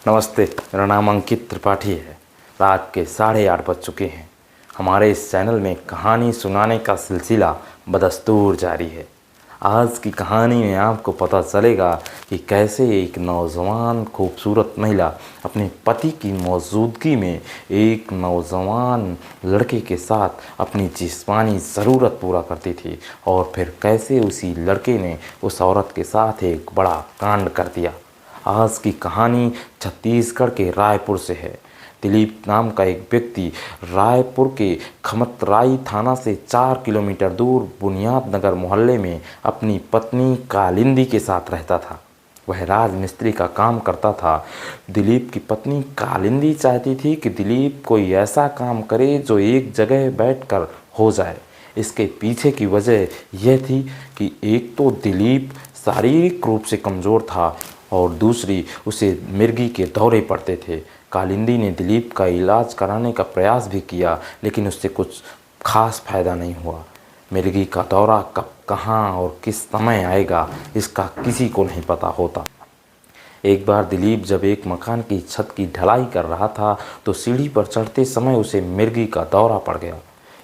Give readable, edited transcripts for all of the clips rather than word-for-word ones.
नमस्ते, मेरा नाम अंकित त्रिपाठी है। रात के 8:30 बज चुके हैं। हमारे इस चैनल में कहानी सुनाने का सिलसिला बदस्तूर जारी है। आज की कहानी में आपको पता चलेगा कि कैसे एक नौजवान खूबसूरत महिला अपने पति की मौजूदगी में एक नौजवान लड़के के साथ अपनी जिस्मानी ज़रूरत पूरा करती थी और फिर कैसे उसी लड़के ने उस औरत के साथ एक बड़ा कांड कर दिया। आज की कहानी छत्तीसगढ़ के रायपुर से है। दिलीप नाम का एक व्यक्ति रायपुर के खमतराई थाना से 4 किलोमीटर दूर बुनियादनगर मोहल्ले में अपनी पत्नी कालिंदी के साथ रहता था। वह राजमिस्त्री का काम करता था। दिलीप की पत्नी कालिंदी चाहती थी कि दिलीप कोई ऐसा काम करे जो एक जगह बैठकर हो जाए। इसके पीछे की वजह यह थी कि एक तो दिलीप शारीरिक रूप से कमज़ोर था और दूसरी उसे मिर्गी के दौरे पड़ते थे। कालिंदी ने दिलीप का इलाज कराने का प्रयास भी किया, लेकिन उससे कुछ खास फायदा नहीं हुआ। मिर्गी का दौरा कब, कहाँ और किस समय आएगा, इसका किसी को नहीं पता होता। एक बार दिलीप जब एक मकान की छत की ढलाई कर रहा था तो सीढ़ी पर चढ़ते समय उसे मिर्गी का दौरा पड़ गया।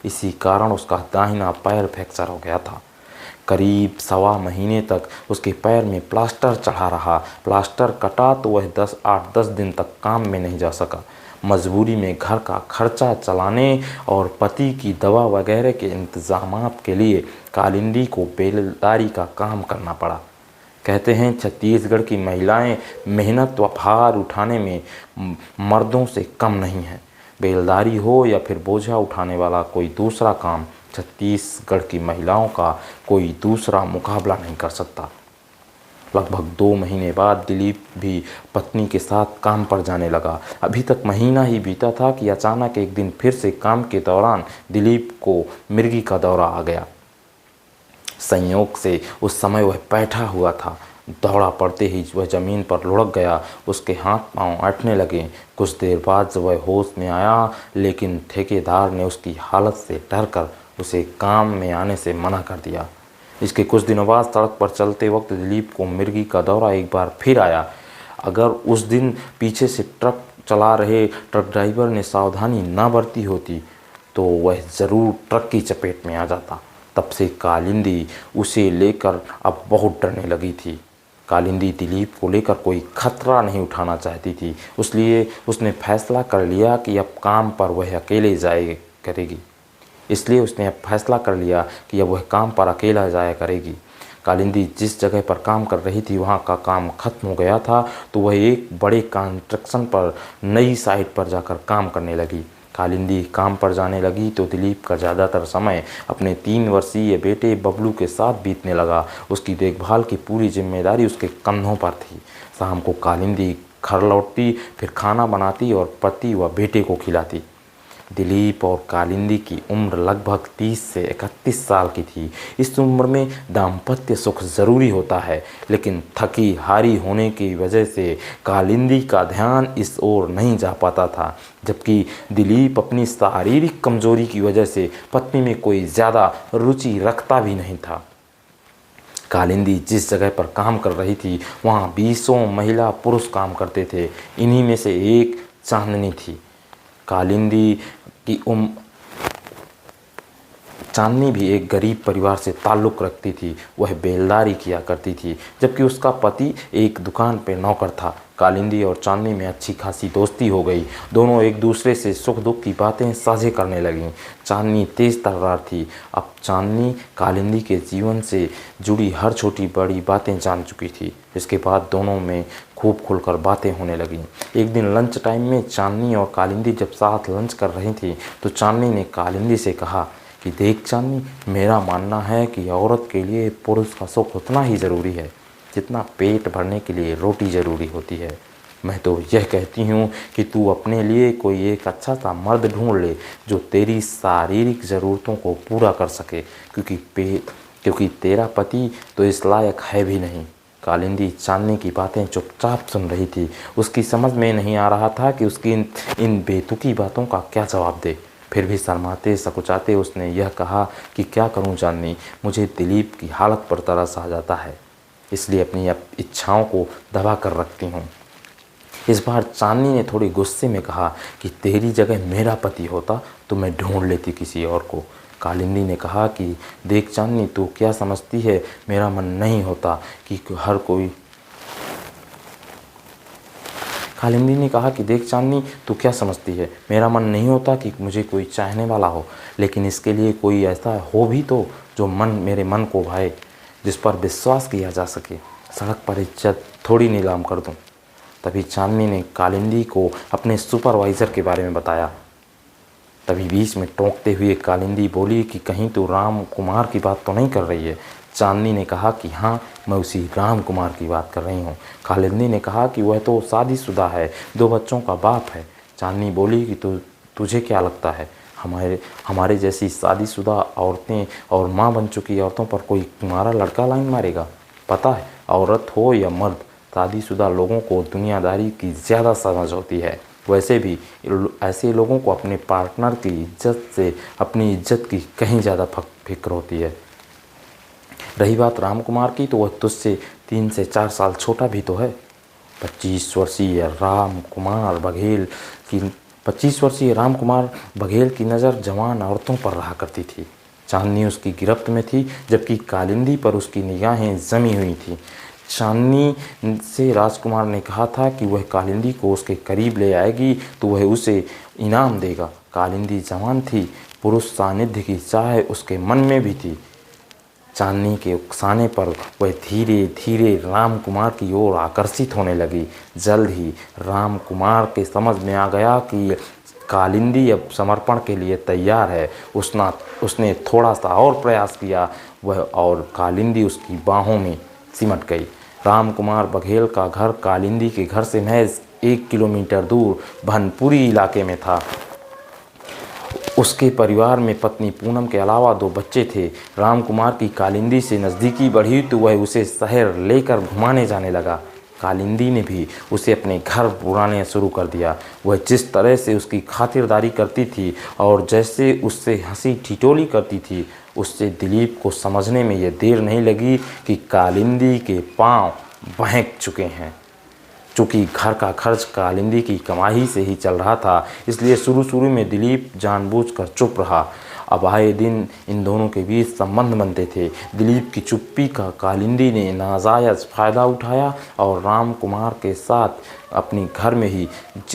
इसी कारण उसका दाहिना पैर फ्रैक्चर हो गया था। करीब 1.25 महीने तक उसके पैर में प्लास्टर चढ़ा रहा। प्लास्टर कटा तो वह 8-10 दिन तक काम में नहीं जा सका। मजबूरी में घर का खर्चा चलाने और पति की दवा वगैरह के इंतजामात के लिए कालिंदी को बेलदारी का काम करना पड़ा। कहते हैं छत्तीसगढ़ की महिलाएं मेहनत व भार उठाने में मर्दों से कम नहीं हैं। बेलदारी हो या फिर बोझा उठाने वाला कोई दूसरा काम, छत्तीसगढ़ की महिलाओं का कोई दूसरा मुकाबला नहीं कर सकता। लगभग 2 महीने बाद दिलीप भी पत्नी के साथ काम पर जाने लगा। अभी तक महीना ही बीता था कि अचानक एक दिन फिर से काम के दौरान दिलीप को मिर्गी का दौरा आ गया। संयोग से उस समय वह बैठा हुआ था। दौड़ा पड़ते ही वह ज़मीन पर लुढ़क गया। उसके हाथ पांव ऐंठने लगे। कुछ देर बाद जब वह होश में आया, लेकिन ठेकेदार ने उसकी हालत से डरकर उसे काम में आने से मना कर दिया। इसके कुछ दिनों बाद सड़क पर चलते वक्त दिलीप को मिर्गी का दौरा एक बार फिर आया। अगर उस दिन पीछे से ट्रक चला रहे ट्रक ड्राइवर ने सावधानी ना बरती होती तो वह ज़रूर ट्रक की चपेट में आ जाता। तब से कालिंदी उसे लेकर अब बहुत डरने लगी थी। कालिंदी दिलीप को लेकर कोई खतरा नहीं उठाना चाहती थी, इसलिए उसने फैसला कर लिया कि अब काम पर वह अकेले जाए करेगी। वह काम पर अकेला जाया करेगी। कालिंदी जिस जगह पर काम कर रही थी वहाँ का काम खत्म हो गया था, तो वह एक बड़े कंस्ट्रक्शन पर नई साइट पर जाकर काम करने लगी। कालिंदी काम पर जाने लगी तो दिलीप का ज़्यादातर समय अपने 3 वर्षीय बेटे बबलू के साथ बीतने लगा। उसकी देखभाल की पूरी जिम्मेदारी उसके कंधों पर थी। शाम को कालिंदी घर लौटती, फिर खाना बनाती और पति व बेटे को खिलाती। दिलीप और कालिंदी की उम्र लगभग 30 से 31 साल की थी। इस उम्र में दाम्पत्य सुख ज़रूरी होता है, लेकिन थकी हारी होने की वजह से कालिंदी का ध्यान इस ओर नहीं जा पाता था, जबकि दिलीप अपनी शारीरिक कमजोरी की वजह से पत्नी में कोई ज़्यादा रुचि रखता भी नहीं था। कालिंदी जिस जगह पर काम कर रही थी वहाँ 20 महिला पुरुष काम करते थे। इन्हीं में से एक चांदनी थी। चांदनी भी एक गरीब परिवार से ताल्लुक़ रखती थी। वह बेलदारी किया करती थी, जबकि उसका पति एक दुकान पर नौकर था। कालिंदी और चांदनी में अच्छी खासी दोस्ती हो गई। दोनों एक दूसरे से सुख दुख की बातें साझे करने लगीं। चांदनी तेज़ तर्रार थी। अब चांदनी कालिंदी के जीवन से जुड़ी हर छोटी बड़ी बातें जान चुकी थी। इसके बाद दोनों में खूब खुलकर बातें होने लगीं। एक दिन लंच टाइम में चांदनी और कालिंदी जब साथ लंच कर रही थी तो चांदनी ने कालिंदी से कहा कि देख चांदनी, मेरा मानना है कि औरत के लिए पुरुष का सुख उतना ही ज़रूरी है जितना पेट भरने के लिए रोटी ज़रूरी होती है। मैं तो यह कहती हूँ कि तू अपने लिए कोई एक अच्छा सा मर्द ढूंढ ले जो तेरी शारीरिक ज़रूरतों को पूरा कर सके, क्योंकि तेरा पति तो इस लायक है भी नहीं। कालिंदी चांदनी की बातें चुपचाप सुन रही थी। उसकी समझ में नहीं आ रहा था कि उसकी इन बेतुकी बातों का क्या जवाब दे। फिर भी शर्माते सकुचाते उसने यह कहा कि क्या करूं चांदनी, मुझे दिलीप की हालत पर तरस आ जाता है, इसलिए अपनी इच्छाओं को दबा कर रखती हूँ। इस बार चांदनी ने थोड़ी गुस्से में कहा कि तेरी जगह मेरा पति होता तो मैं ढूंढ लेती किसी और को। कालिंदी ने कहा कि देख चांदनी, तू क्या समझती है, मेरा मन नहीं होता कि हर कोई कालिंदी ने कहा कि देख चांदनी, तू क्या समझती है, मेरा मन नहीं होता कि मुझे कोई चाहने वाला हो, लेकिन इसके लिए कोई ऐसा हो भी तो जो मेरे मन को भाए, जिस पर विश्वास किया जा सके। सड़क पर इज्जत थोड़ी नीलाम कर दूं। तभी चांदनी ने कालिंदी को अपने सुपरवाइज़र के बारे में बताया। तभी बीच में टोंकते हुए कालिंदी बोली कि कहीं तो राम कुमार की बात तो नहीं कर रही है। चांदनी ने कहा कि हाँ, मैं उसी राम कुमार की बात कर रही हूँ। कालिंदी ने कहा कि वह तो शादीशुदा है, 2 बच्चों का बाप है। चांदनी बोली कि तुझे क्या लगता है, हमारे जैसी शादीशुदा औरतें और माँ बन चुकी औरतों पर कोई तुम्हारा लड़का लाइन मारेगा? पता है, औरत हो या मर्द, शादीशुदा लोगों को दुनियादारी की ज़्यादा समझ होती है। वैसे भी ऐसे लोगों को अपने पार्टनर की इज्जत से अपनी इज्जत की कहीं ज़्यादा फिक्र होती है। रही बात राम कुमार की, तो वह तुझसे 3 से 4 साल छोटा भी तो है। 25 वर्षीय राम कुमार बघेल की नज़र जवान औरतों पर रहा करती थी। चांदनी उसकी गिरफ्त में थी, जबकि कालिंदी पर उसकी निगाहें जमी हुई थी। चांदनी से राजकुमार ने कहा था कि वह कालिंदी को उसके करीब ले आएगी तो वह उसे इनाम देगा। कालिंदी जवान थी, पुरुष सानिध्य की चाह उसके मन में भी थी। चांदनी के उकसाने पर वह धीरे धीरे राम कुमार की ओर आकर्षित होने लगी। जल्द ही राम कुमार के समझ में आ गया कि कालिंदी अब समर्पण के लिए तैयार है। उसने थोड़ा सा और प्रयास किया और कालिंदी उसकी बाहों में सिमट गई। राम कुमार बघेल का घर कालिंदी के घर से महज 1 किलोमीटर दूर भनपुरी इलाके में था। उसके परिवार में पत्नी पूनम के अलावा 2 बच्चे थे। राम कुमार की कालिंदी से नज़दीकी बढ़ी तो वह उसे शहर लेकर घुमाने जाने लगा। कालिंदी ने भी उसे अपने घर बुलाने शुरू कर दिया। वह जिस तरह से उसकी खातिरदारी करती थी और जैसे उससे हंसी ठिठोली करती थी, उससे दिलीप को समझने में यह देर नहीं लगी कि कालिंदी के पांव बहक चुके हैं। चूँकि घर का खर्च कालिंदी की कमाई से ही चल रहा था, इसलिए शुरू में दिलीप जानबूझकर चुप रहा। अब आए दिन इन दोनों के बीच संबंध बनते थे। दिलीप की चुप्पी का कालिंदी ने नाजायज़ फ़ायदा उठाया और राम कुमार के साथ अपनी घर में ही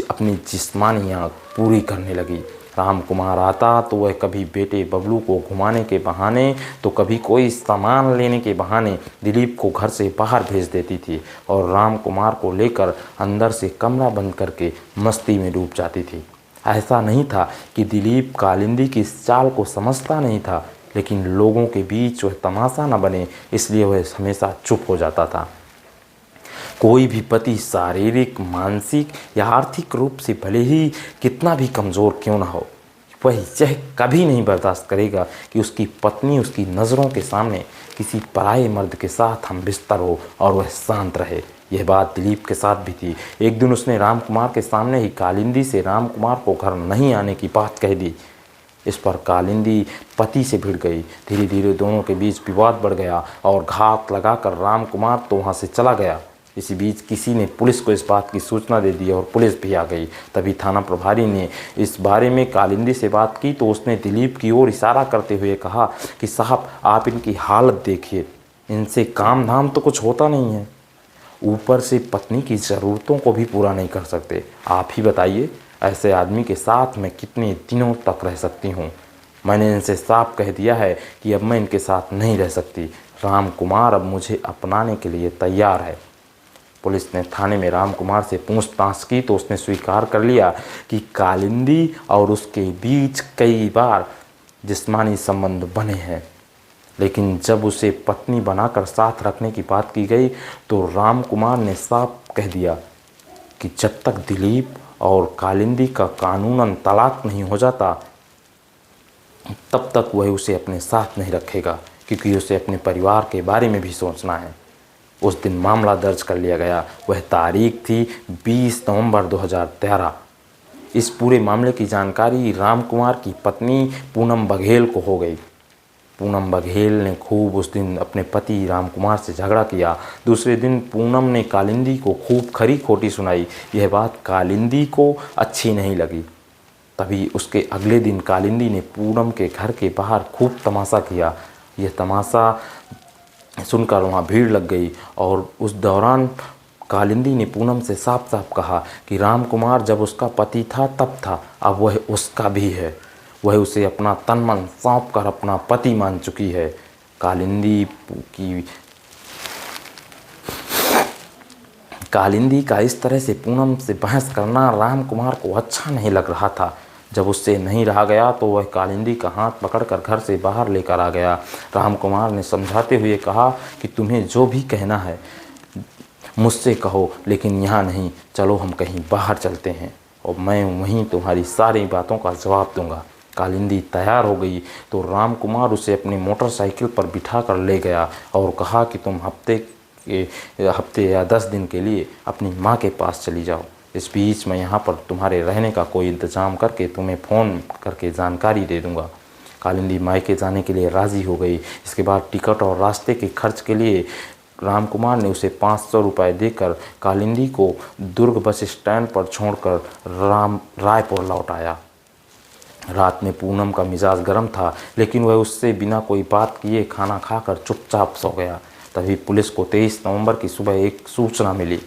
अपनी जिस्मानियाँ पूरी करने लगी। राम कुमार आता तो वह कभी बेटे बबलू को घुमाने के बहाने तो कभी कोई सामान लेने के बहाने दिलीप को घर से बाहर भेज देती थी और राम कुमार को लेकर अंदर से कमरा बंद करके मस्ती में डूब जाती थी। ऐसा नहीं था कि दिलीप कालिंदी की इस चाल को समझता नहीं था, लेकिन लोगों के बीच वह तमाशा न बने इसलिए वह हमेशा चुप हो जाता था। कोई भी पति शारीरिक, मानसिक या आर्थिक रूप से भले ही कितना भी कमज़ोर क्यों ना हो, वह यह कभी नहीं बर्दाश्त करेगा कि उसकी पत्नी उसकी नज़रों के सामने किसी पराये मर्द के साथ हम बिस्तर हो और वह शांत रहे। यह बात दिलीप के साथ भी थी। एक दिन उसने राम कुमार के सामने ही कालिंदी से राम कुमार को घर नहीं आने की बात कह दी। इस पर कालिंदी पति से भिड़ गई। धीरे धीरे दोनों के बीच विवाद बढ़ गया और घात लगाकर राम कुमार तो वहाँ से चला गया। इसी बीच किसी ने पुलिस को इस बात की सूचना दे दी और पुलिस भी आ गई। तभी थाना प्रभारी ने इस बारे में कालिंदी से बात की तो उसने दिलीप की ओर इशारा करते हुए कहा कि साहब, आप इनकी हालत देखिए, इनसे काम धाम तो कुछ होता नहीं है, ऊपर से पत्नी की ज़रूरतों को भी पूरा नहीं कर सकते। आप ही बताइए, ऐसे आदमी के साथ मैं कितने दिनों तक रह सकती हूँ। मैंने इनसे साफ कह दिया है कि अब मैं इनके साथ नहीं रह सकती। राम कुमार अब मुझे अपनाने के लिए तैयार है। पुलिस ने थाने में राम कुमार से पूछताछ की तो उसने स्वीकार कर लिया कि कालिंदी और उसके बीच कई बार जिस्मानी संबंध बने हैं, लेकिन जब उसे पत्नी बनाकर साथ रखने की बात की गई तो राम कुमार ने साफ कह दिया कि जब तक दिलीप और कालिंदी का कानूनन तलाक नहीं हो जाता तब तक वह उसे अपने साथ नहीं रखेगा, क्योंकि उसे अपने परिवार के बारे में भी सोचना है। उस दिन मामला दर्ज कर लिया गया। वह तारीख थी 20 नवंबर 2013। इस पूरे मामले की जानकारी राम कुमार की पत्नी पूनम बघेल को हो गई। पूनम बघेल ने खूब उस दिन अपने पति राम कुमार से झगड़ा किया। दूसरे दिन पूनम ने कालिंदी को खूब खरी खोटी सुनाई। यह बात कालिंदी को अच्छी नहीं लगी। तभी उसके अगले दिन कालिंदी ने पूनम के घर के बाहर खूब तमाशा किया। यह तमाशा सुनकर वहाँ भीड़ लग गई और उस दौरान कालिंदी ने पूनम से साफ साफ कहा कि राम कुमार जब उसका पति था तब था, अब वह उसका भी है। वह उसे अपना तन मन सौंप कर अपना पति मान चुकी है। कालिंदी का इस तरह से पूनम से बहस करना राम कुमार को अच्छा नहीं लग रहा था। जब उससे नहीं रहा गया तो वह कालिंदी का हाथ पकड़कर घर से बाहर लेकर आ गया। राम कुमार ने समझाते हुए कहा कि तुम्हें जो भी कहना है मुझसे कहो, लेकिन यहाँ नहीं। चलो हम कहीं बाहर चलते हैं और मैं वहीं तुम्हारी सारी बातों का जवाब दूंगा। कालिंदी तैयार हो गई तो राम कुमार उसे अपनी मोटरसाइकिल पर बिठा कर ले गया और कहा कि तुम हफ्ते या 10 दिन के लिए अपनी माँ के पास चली जाओ। इस बीच मैं यहाँ पर तुम्हारे रहने का कोई इंतज़ाम करके तुम्हें फ़ोन करके जानकारी दे दूँगा। कालिंदी मायके जाने के लिए राज़ी हो गई। इसके बाद टिकट और रास्ते के खर्च के लिए राम कुमार ने उसे 500 रुपये देकर कालिंदी को दुर्ग बस स्टैंड पर छोड़कर रायपुर लौट आया। रात में पूनम का मिजाज गर्म था, लेकिन वह उससे बिना कोई बात किए खाना खाकर चुपचाप सो गया। तभी पुलिस को 23 नवंबर की सुबह एक सूचना मिली।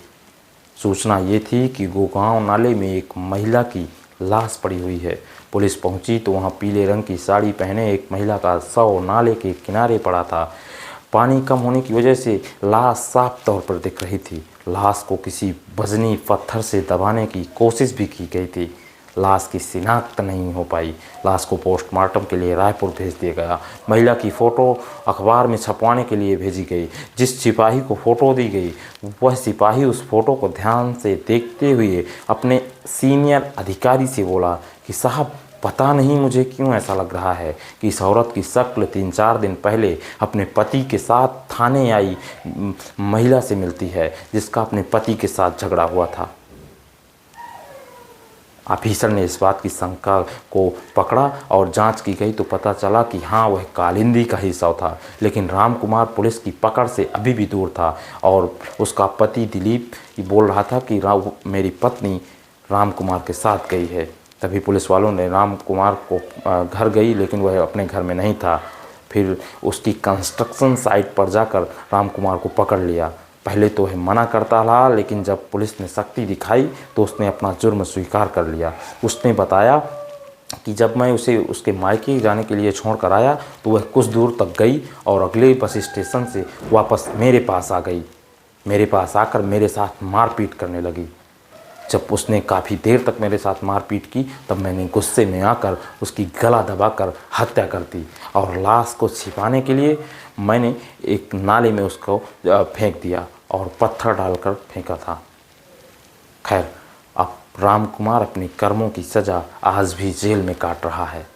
सूचना ये थी कि गोगांव नाले में एक महिला की लाश पड़ी हुई है। पुलिस पहुंची तो वहां पीले रंग की साड़ी पहने एक महिला का शव नाले के किनारे पड़ा था। पानी कम होने की वजह से लाश साफ तौर पर दिख रही थी। लाश को किसी वजनी पत्थर से दबाने की कोशिश भी की गई थी। लाश की शिनाख्त नहीं हो पाई। लाश को पोस्टमार्टम के लिए रायपुर भेज दिया गया। महिला की फ़ोटो अखबार में छपवाने के लिए भेजी गई। जिस सिपाही को फ़ोटो दी गई वह सिपाही उस फ़ोटो को ध्यान से देखते हुए अपने सीनियर अधिकारी से बोला कि साहब, पता नहीं मुझे क्यों ऐसा लग रहा है कि इस औरत की शक्ल 3-4 दिन पहले अपने पति के साथ थाने आई महिला से मिलती है, जिसका अपने पति के साथ झगड़ा हुआ था। ऑफिसर ने इस बात की शंका को पकड़ा और जांच की गई तो पता चला कि हाँ, वह कालिंदी का ही शव था। लेकिन राम कुमार पुलिस की पकड़ से अभी भी दूर था और उसका पति दिलीप बोल रहा था कि मेरी पत्नी राम कुमार के साथ गई है। तभी पुलिस वालों ने राम कुमार को घर गई, लेकिन वह अपने घर में नहीं था। फिर उसकी कंस्ट्रक्शन साइट पर जाकर राम कुमार को पकड़ लिया। पहले तो वह मना करता रहा, लेकिन जब पुलिस ने सख्ती दिखाई तो उसने अपना जुर्म स्वीकार कर लिया। उसने बताया कि जब मैं उसे उसके मायके जाने के लिए छोड़ कर आया तो वह कुछ दूर तक गई और अगले बस स्टेशन से वापस मेरे पास आ गई। मेरे पास आकर मेरे साथ मारपीट करने लगी। जब उसने काफ़ी देर तक मेरे साथ मारपीट की तब मैंने गुस्से में आकर उसकी गला दबाकर हत्या कर दी और लाश को छिपाने के लिए मैंने एक नाले में उसको फेंक दिया और पत्थर डालकर फेंका था। खैर, अब राम कुमार अपने कर्मों की सज़ा आज भी जेल में काट रहा है।